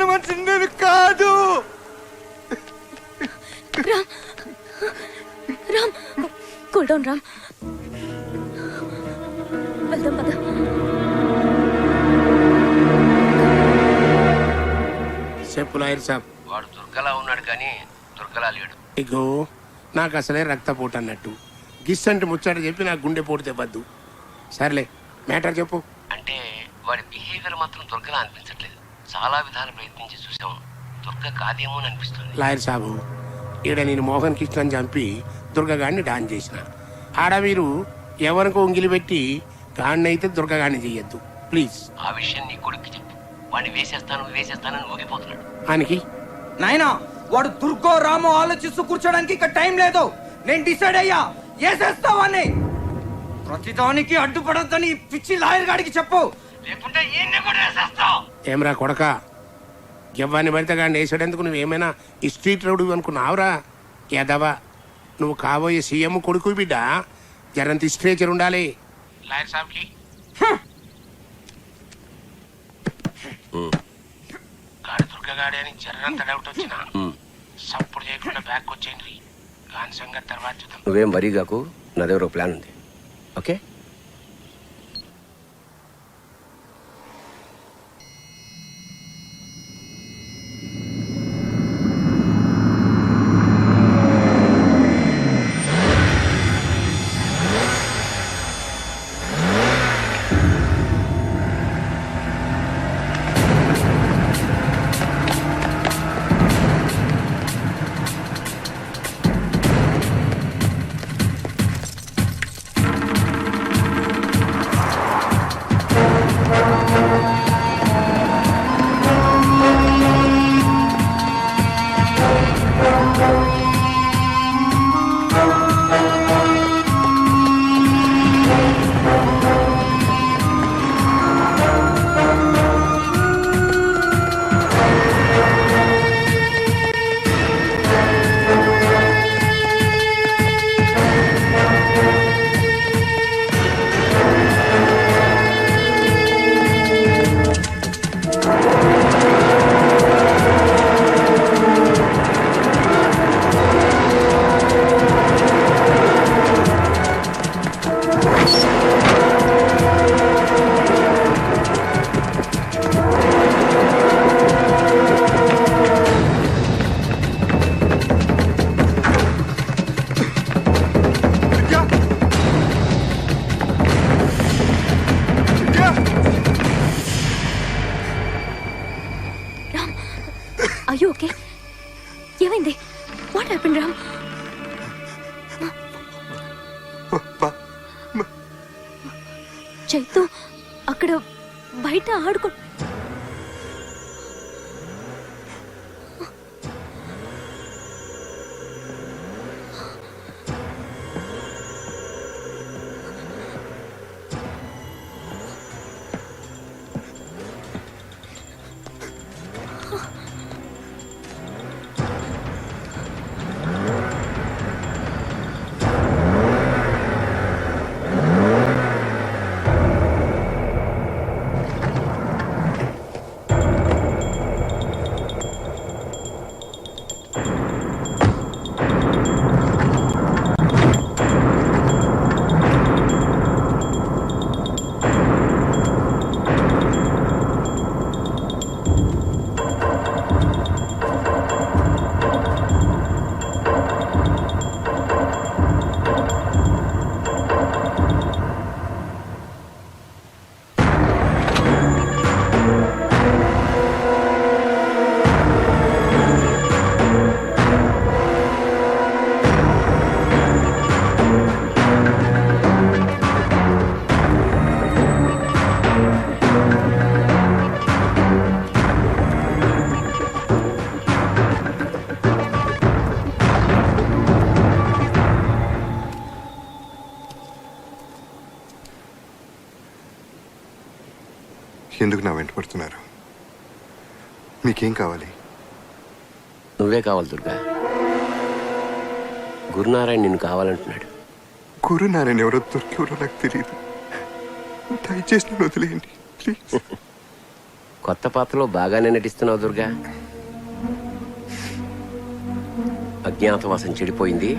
చంపిన మనిషి నేను కాదు. Ram Ram cool down Ram. వెళ్దాం పద. చెప్పు లాయర్ సాబ్. వాడు దుర్గలా ఉన్నాడు కానీ దుర్గలా లేడు. ఇగో నాకు అసలే రక్తపోటు అన్నట్టు గిస్సంటి ముచ్చట చెప్పి నాకు గుండె పోటు తెవ్వద్దు. సర్లే మ్యాటర్ చెప్పు. అంటే వాడి బిహేవియర్ మాత్రం దుర్గలా అనిపించట్లేదు. చాలా విధాలు ప్రయత్నించి చూసాము, దుర్గ కాదేమో అని అనిపిస్తుంది. లాయర్ సాబు, ఈడ నేను మోహన్ కృష్ణని చంపి దుర్గగాడిని డాన్ చేసిన. ఆడ మీరు ఎవరికో ఉంగిలి పెట్టి గాడినైతే దుర్గగాడిని చెయ్యొద్దు ప్లీజ్. ఆ విషయం నీ కొడుక్కి చెప్పు. వాడిని వేసేస్తానని ఊగిపోతున్నాడు. ఆయనకి నాయనా వాడు దుర్గో రామో ఆలోచిస్తూ కూర్చోడానికి ఇక్కడ టైం లేదు. నేను డిసైడ్ అయ్యా, వేసేస్తావని. ప్రతిదానికి అడ్డుపడొద్దని పిచ్చి లాయర్ గాడికి చెప్పు, లేకుంటే ఈయన్ని కూడా వేసేస్తావు. ఏమరా కొడక, ఎవ్వని పడితే గాడిని వేసాడేందుకు నువ్వేమైనా ఈ స్ట్రీట్ రోడ్డు అనుకున్నావురా? ఎదవా, నువ్వు కాబోయే సీఎం కొడుకు బిడ్డ. జరంత స్ట్రేచర్ ఉండాలి లాయర్ సాబ్కి. గాడి దుర్గగాడి అని జర్రంత డౌట్ వచ్చిన సప్పుడు చేయకుండా బ్యాక్ వచ్చేయండి. గాని సంగతి తర్వాత చూద్దాం. నువ్వేం వరీ కాకు, నా దగ్గర ఒక ప్లాన్ ఉంది. ఓకే? Are you okay? ఏమైంది? What happened, Ram? చైతు అక్కడ బయట ఆడుకో. ఎందుకు నా వెంట పడుతున్నారు? మీకేం కావాలి? నువ్వే కావాలి దుర్గా. గురునారాయణ నిన్ను కావాలంటున్నాడు. గురునారాయణ ఎవరో దొరికెవరో నాకు తెలియదు. దయచేసి నన్ను వదిలేయండి ప్లీజ్. గురునారాయణ ఎవరో దొరికేవాడు కాదు, నువ్వే కావాలంటున్నాడు. గురునారాయణ ఎవరో దొరికెవరో నాకు తెలియదు. దయచేసి నన్ను వదిలేయండి ప్లీజ్. గురునారాయణ ఎవరో దొరికెవరో నాకు తెలియదు. దయచేసి నన్ను వదిలేయండి ప్లీజ్. కొత్త పాత్రలో బాగానే నటిస్తున్నావు దుర్గా. అజ్ఞాతవాసం చెడిపోయింది,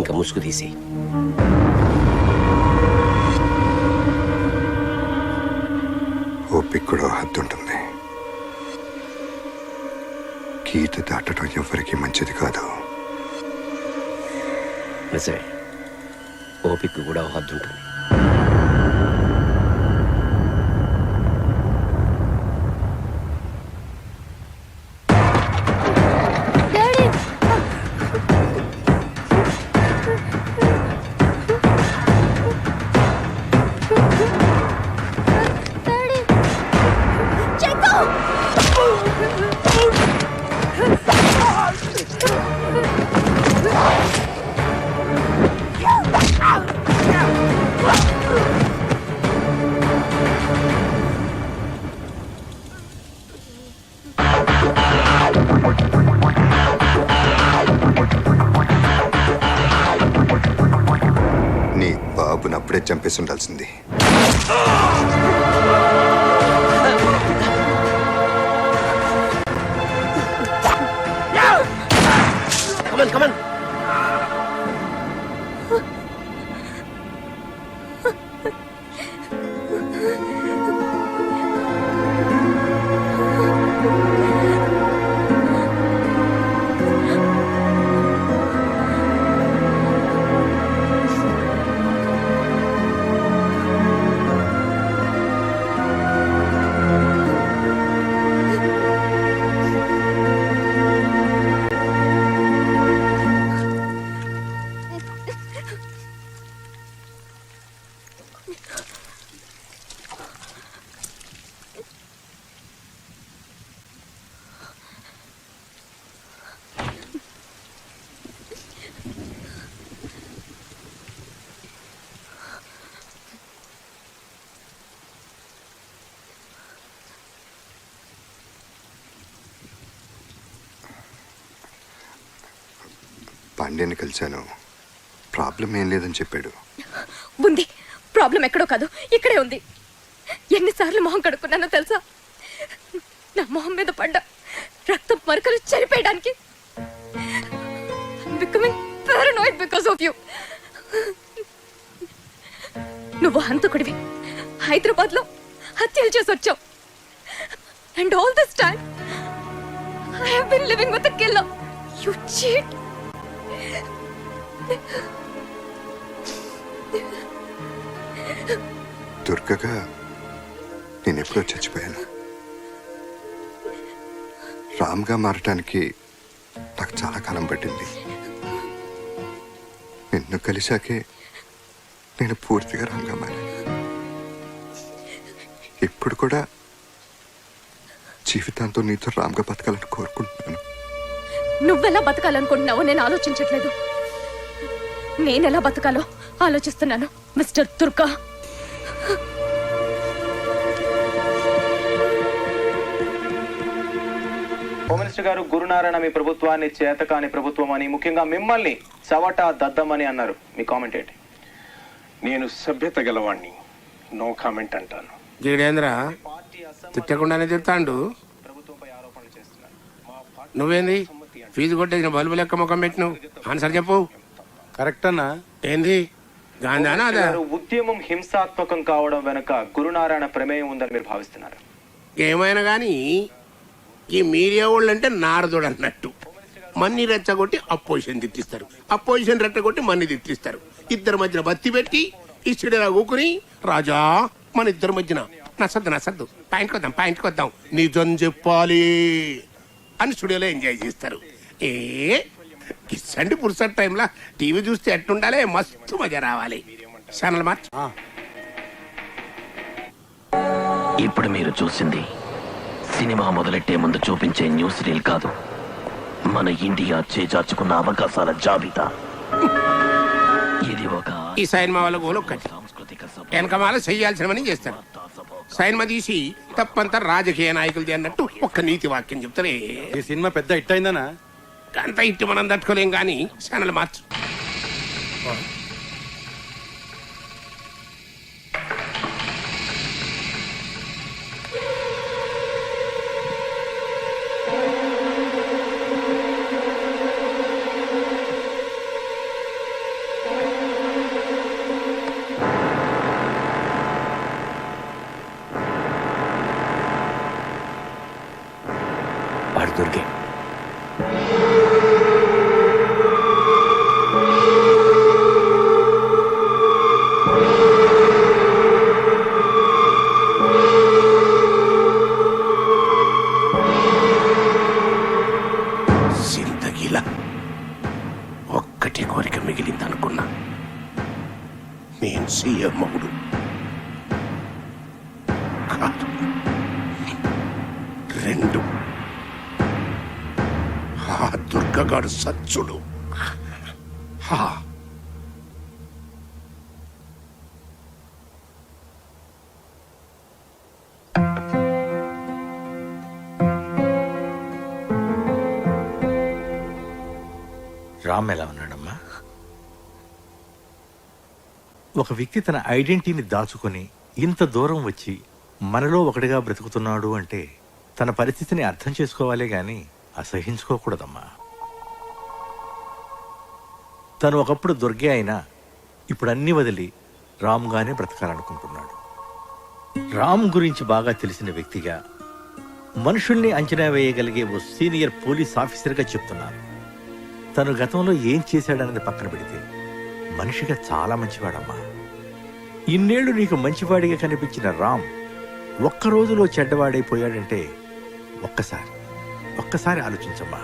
ఇంకా ముసుగు తీసి. ఓపిక కూడా హద్దు ఉంటుంది. గీత దాటడం ఎవరికి మంచిది కాదు. నిజమే, ఓపిక కూడా హద్దు ఉంటుంది. నీ బాబుని అప్పుడే చంపేసి ఉండాల్సింది. పాండ్యాన్ని కలిశాను. ప్రాబ్లం ఏం లేదని చెప్పాడు. ఉంది ప్రాబ్లం, ఎక్కడో కాదు ఇక్కడే ఉంది. ఎన్నిసార్లు మొహం కడుక్కున్నానో తెలుసా? నా మొహం మీద పడ్డ రక్తం మరకలు చనిపోయడానికి. Becoming paranoid because of you. నువ్వు హంతకుడివి, హైదరాబాద్ లో హత్యలు చేసి వచ్చావు. And all this time I have been living with the killer. You cheat. దుర్గగా నేనెప్పుడో చచ్చిపోయాను. రామ్గా మారటానికి నాకు చాలా కాలం పట్టింది. నిన్ను కలిశాకే నేను పూర్తిగా రామ్గా మారాను. ఇప్పుడు కూడా జీవితాంతో నీతో రామ్గా బతకాలని కోరుకుంటున్నాను. నువ్వెలా బతకాలనుకుంటున్నావో నేను ఆలోచించట్లేదు. నేనెలా బతకాలో ఆలోచిస్తున్నాను మిస్టర్ దుర్గా. హోమ్ మినిస్టర్ గారు, గురునారాయణ మీ ప్రభుత్వాన్ని చేతకాని ప్రభుత్వం అని, ముఖ్యంగా మిమ్మల్ని చవట దద్దమని అన్నారు. మీ కామెంట్ ఏంటి? నేను సభ్యత గలవాణ్ణి, నో కామెంట్ అంటాను. జీడేంద్ర తిట్టకుండానే తిడతాండు. ప్రభుత్వంపై ఆరోపణలు చేస్తున్నారు. నువ్వేంది ఫీజు కొట్టేసిన బల్బు లెక్క ముఖం పెట్టిను? ఆన్సర్ చెప్పు. కరెక్ట్ అన్నా. ఏంది గాంధానా అదా? ఉద్యమం హింసాత్మకం కావడం వెనుక గురునారాయణ ప్రమేయం ఉందని మీరు భావిస్తున్నారు? ఏమైనా కానీ ఈ మీడియా వాళ్ళు అంటే నారదుడు అన్నట్టు. మన్ని రెచ్చగొట్టి అపోజిషన్ తిట్టిస్తారు, అపోజిషన్ రెచ్చగొట్టి మన్ని తిట్టిస్తారు. ఇద్దరి మధ్యన బత్తి పెట్టి ఇచ్చిడేలా కూకుని రాజా మన ఇద్దరి మధ్యన నసద్దు పాయింట్కి వద్దాం నిజం చెప్పాలి అని స్టూడియోలో ఎంజాయ్ చేస్తారు. కిస్సండి పురుసట్ టైంలో టీవీ చూస్తే ఎట్టుండాలి, మస్తు మజా రావాలి. Channel March. ఇప్పుడు మీరు చూసింది సినిమా మొదలెట్టే ముందు చూపించే న్యూస్ రీల్ కాదు, మన ఇండియా చేజార్చుకున్న అవకాశాల జాబితా. ఇది ఒక ఈ సినిమా వాళ్ళ గోలు ఒక్కటి, వెనకమాల చెయ్యాల్సినవని చేస్తారు. సినిమా తీసి తప్పంతా రాజకీయ నాయకులది అన్నట్టు ఒక్క నీతి వాక్యం చెప్తారే. ఈ సినిమా పెద్ద హిట్ అయిందనా? అంత ఇట్టి మనం తట్టుకోలేం కానీ ఛానల్ మార్చు. నేను సీఎం అవుడు కాదు. 2 ఆ దుర్గగాడు సచ్చుడు. హా రామ్ ఎలా ఉన్నాడమ్మా? ఒక వ్యక్తి తన ఐడెంటిటీని దాచుకొని ఇంత దూరం వచ్చి మనలో ఒకటిగా బ్రతుకుతున్నాడు అంటే తన పరిస్థితిని అర్థం చేసుకోవాలే గాని అసహించుకోకూడదమ్మా. తను ఒకప్పుడు దుర్గే అయినా ఇప్పుడు అన్ని వదిలి రామ్గానే బ్రతకాలనుకుంటున్నాడు. రామ్ గురించి బాగా తెలిసిన వ్యక్తిగా, మనుషుల్ని అంచనా వేయగలిగే ఓ సీనియర్ పోలీస్ ఆఫీసర్గా చెప్తున్నాను. తను గతంలో ఏం చేశాడన్నది పక్కన పెడితే మనిషిగా చాలా మంచివాడమ్మా. ఇన్నేళ్లు నీకు మంచివాడిగా కనిపించిన రామ్ ఒక్క రోజులో చెడ్డవాడైపోయాడంటే ఒక్కసారి ఆలోచించమ్మా,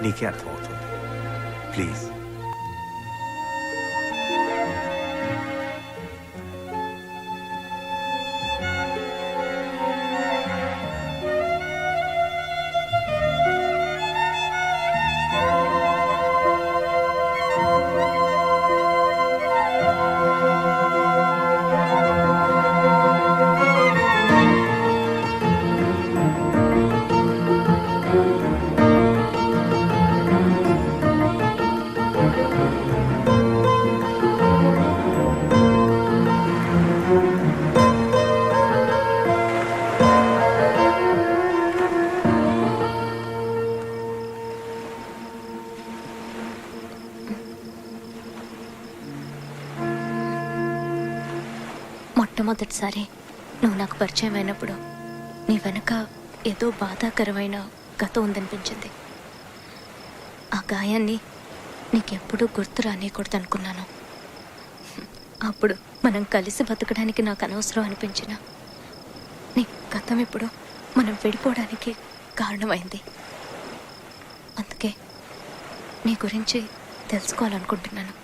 నీకే అర్థమవుతుంది. ప్లీజ్. మొట్టమొదటిసారి నువ్వు నాకు పరిచయం అయినప్పుడు నీ వెనక ఏదో బాధాకరమైన గతం ఉందనిపించింది. ఆ గాయాన్ని నీకెప్పుడూ గుర్తు రానియకూడదు అనుకున్నాను. అప్పుడు మనం కలిసి బతకడానికి నాకు అనవసరం అనిపించిన నీ గతం ఇప్పుడు మనం విడిపోవడానికి కారణమైంది. అందుకే నీ గురించి తెలుసుకోవాలనుకుంటున్నాను.